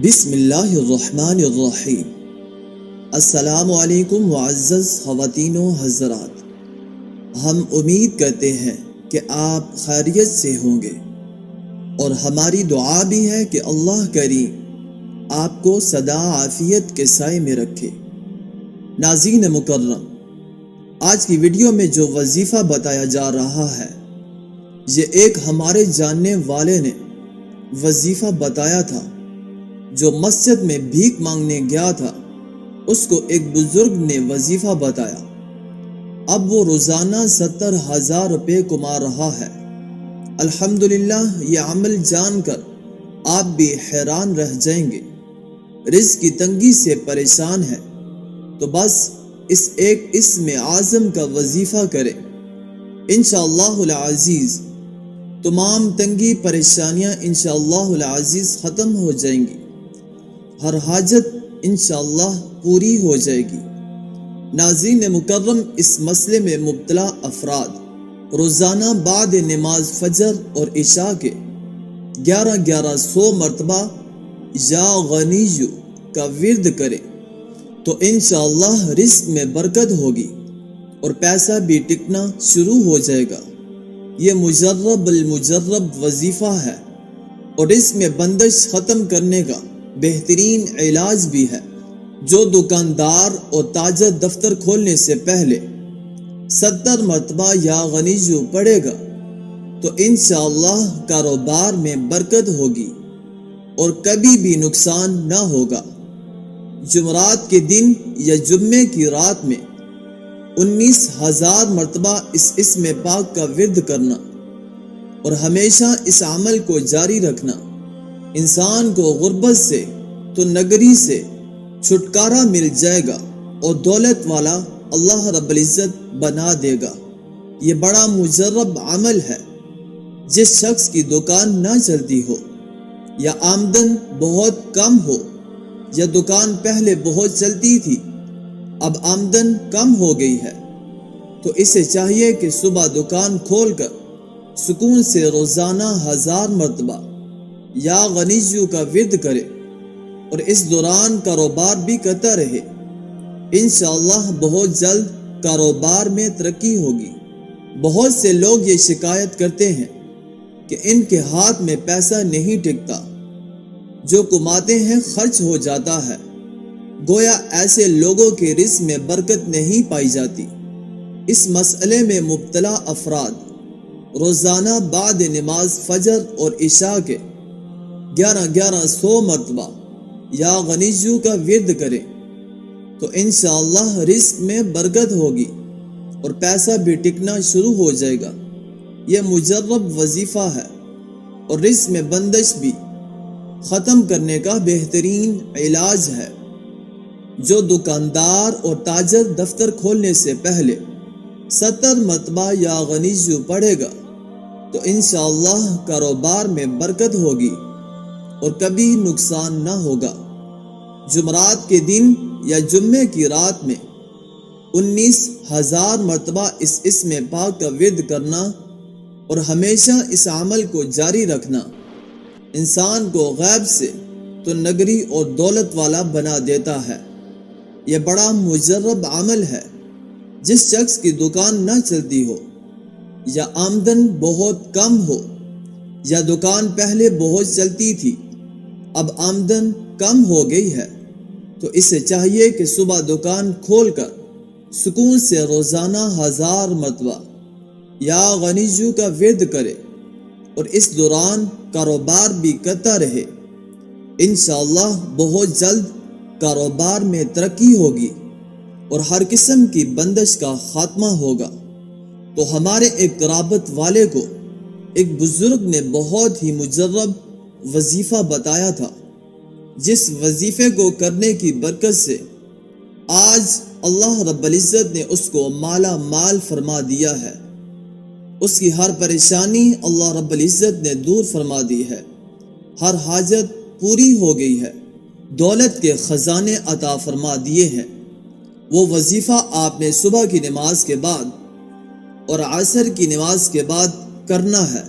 بسم اللہ الرحمن الرحیم۔ السلام علیکم معزز خواتین و حضرات، ہم امید کرتے ہیں کہ آپ خیریت سے ہوں گے اور ہماری دعا بھی ہے کہ اللہ کریم آپ کو سدا عافیت کے سائے میں رکھے۔ ناظرین مکرم، آج کی ویڈیو میں جو وظیفہ بتایا جا رہا ہے، یہ ایک ہمارے جاننے والے نے وظیفہ بتایا تھا۔ جو مسجد میں بھیک مانگنے گیا تھا، اس کو ایک بزرگ نے وظیفہ بتایا۔ اب وہ روزانہ 70,000 روپے کما رہا ہے۔ الحمدللہ، یہ عمل جان کر آپ بھی حیران رہ جائیں گے۔ رزق کی تنگی سے پریشان ہے تو بس اس ایک اسم اعظم کا وظیفہ کریں، انشاءاللہ العزیز تمام تنگی پریشانیاں انشاءاللہ العزیز ختم ہو جائیں گی، ہر حاجت انشاءاللہ پوری ہو جائے گی۔ ناظرین مکرم، اس مسئلے میں مبتلا افراد روزانہ بعد نماز فجر اور عشاء کے 1100 مرتبہ یا غنیو کا ورد کریں تو انشاءاللہ رزق میں برکت ہوگی اور پیسہ بھی ٹکنا شروع ہو جائے گا۔ یہ مجرب المجرب وظیفہ ہے اور اس میں بندش ختم کرنے کا بہترین علاج بھی ہے۔ جو دکاندار اور تاجر دفتر کھولنے سے پہلے 70 مرتبہ یا غنیو پڑھے گا تو انشاءاللہ کاروبار میں برکت ہوگی اور کبھی بھی نقصان نہ ہوگا۔ جمعرات کے دن یا جمعے کی رات میں 19,000 مرتبہ اس اسم پاک کا ورد کرنا اور ہمیشہ اس عمل کو جاری رکھنا انسان کو غربت سے تو نگری سے چھٹکارا مل جائے گا اور دولت والا اللہ رب العزت بنا دے گا۔ یہ بڑا مجرب عمل ہے۔ جس شخص کی دکان نہ چلتی ہو یا آمدن بہت کم ہو، یا دکان پہلے بہت چلتی تھی اب آمدن کم ہو گئی ہے، تو اسے چاہیے کہ صبح دکان کھول کر سکون سے روزانہ 1000 مرتبہ یا غنیو کا ورد کرے اور اس دوران کاروبار بھی کرتا رہے۔ انشاءاللہ بہت جلد کاروبار میں ترقی ہوگی۔ بہت سے لوگ یہ شکایت کرتے ہیں کہ ان کے ہاتھ میں پیسہ نہیں ٹکتا، جو کماتے ہیں خرچ ہو جاتا ہے۔ گویا ایسے لوگوں کے رزق میں برکت نہیں پائی جاتی۔ اس مسئلے میں مبتلا افراد روزانہ بعد نماز فجر اور عشاء کے 1100 مرتبہ یا غنیو کا ورد کریں تو انشاءاللہ رزق میں برکت ہوگی اور پیسہ بھی ٹکنا شروع ہو جائے گا۔ یہ مجرب وظیفہ ہے اور رزق میں بندش بھی ختم کرنے کا بہترین علاج ہے۔ جو دکاندار اور تاجر دفتر کھولنے سے پہلے 70 مرتبہ یا غنیو پڑھے گا تو انشاءاللہ کاروبار میں برکت ہوگی اور کبھی نقصان نہ ہوگا۔ جمعرات کے دن یا جمعے کی رات میں 19,000 مرتبہ اس اسم پاک کا ورد کرنا اور ہمیشہ اس عمل کو جاری رکھنا انسان کو غیب سے تو نگری اور دولت والا بنا دیتا ہے۔ یہ بڑا مجرب عمل ہے۔ جس شخص کی دکان نہ چلتی ہو یا آمدن بہت کم ہو، یا دکان پہلے بہت چلتی تھی اب آمدن کم ہو گئی ہے، تو اسے چاہیے کہ صبح دکان کھول کر سکون سے روزانہ 1000 مرتبہ یا غنیو کا ورد کرے اور اس دوران کاروبار بھی کرتا رہے۔ انشاءاللہ بہت جلد کاروبار میں ترقی ہوگی اور ہر قسم کی بندش کا خاتمہ ہوگا۔ تو ہمارے ایک قرابت والے کو ایک بزرگ نے بہت ہی مجرب وظیفہ بتایا تھا، جس وظیفے کو کرنے کی برکت سے آج اللہ رب العزت نے اس کو مالا مال فرما دیا ہے۔ اس کی ہر پریشانی اللہ رب العزت نے دور فرما دی ہے، ہر حاجت پوری ہو گئی ہے، دولت کے خزانے عطا فرما دیے ہیں۔ وہ وظیفہ آپ نے صبح کی نماز کے بعد اور عصر کی نماز کے بعد کرنا ہے۔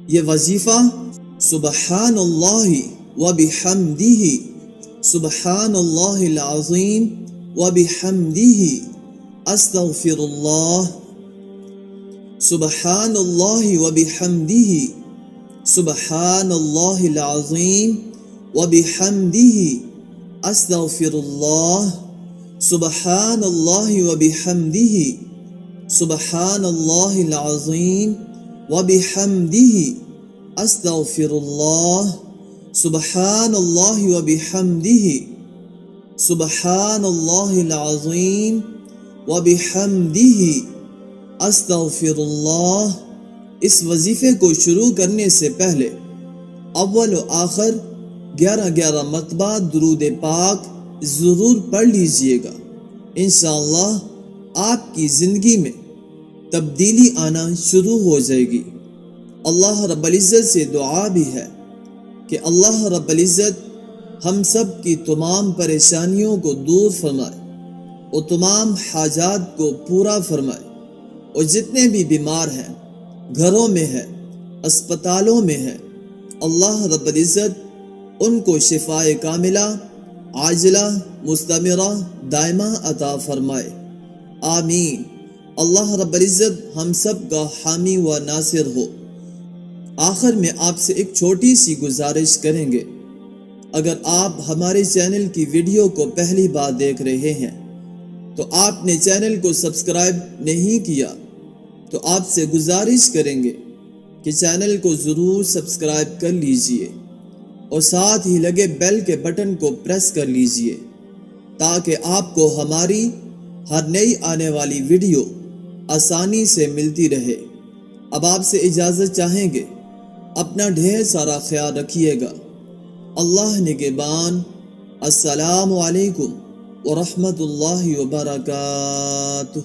یہ وظیفہ سبحان اللہ وبحمده سبحان اللہ العظیم وبحمده استغفر اللہ سبحان اللہ وبحمده سبحان اللہ العظیم وبحمده استغفر اللہ سبحان اللہ وبحمده سبحان اللہ العظیم وبحمده استغفر اللہ سبحان اللہ وبحمده سبحان اللہ العظیم وبحمده استغفر اللہ۔ اس وظیفے کو شروع کرنے سے پہلے اول و آخر 11 مرتبہ درود پاک ضرور پڑھ لیجئے گا۔ انشاءاللہ آپ کی زندگی میں تبدیلی آنا شروع ہو جائے گی۔ اللہ رب العزت سے دعا بھی ہے کہ اللہ رب العزت ہم سب کی تمام پریشانیوں کو دور فرمائے اور تمام حاجات کو پورا فرمائے، اور جتنے بھی بیمار ہیں، گھروں میں ہیں، اسپتالوں میں ہیں، اللہ رب العزت ان کو شفائے کاملہ عاجلہ مستمرہ دائمہ عطا فرمائے، آمین۔ اللہ رب العزت ہم سب کا حامی و ناصر ہو۔ آخر میں آپ سے ایک چھوٹی سی گزارش کریں گے، اگر آپ ہمارے چینل کی ویڈیو کو پہلی بار دیکھ رہے ہیں تو آپ نے چینل کو سبسکرائب نہیں کیا، تو آپ سے گزارش کریں گے کہ چینل کو ضرور سبسکرائب کر لیجئے اور ساتھ ہی لگے بیل کے بٹن کو پریس کر لیجئے تاکہ آپ کو ہماری ہر نئی آنے والی ویڈیو آسانی سے ملتی رہے۔ اب آپ سے اجازت چاہیں گے، اپنا ڈھیر سارا خیال رکھیے گا۔ اللہ نگہبان۔ السلام علیکم ورحمۃ اللہ وبرکاتہ۔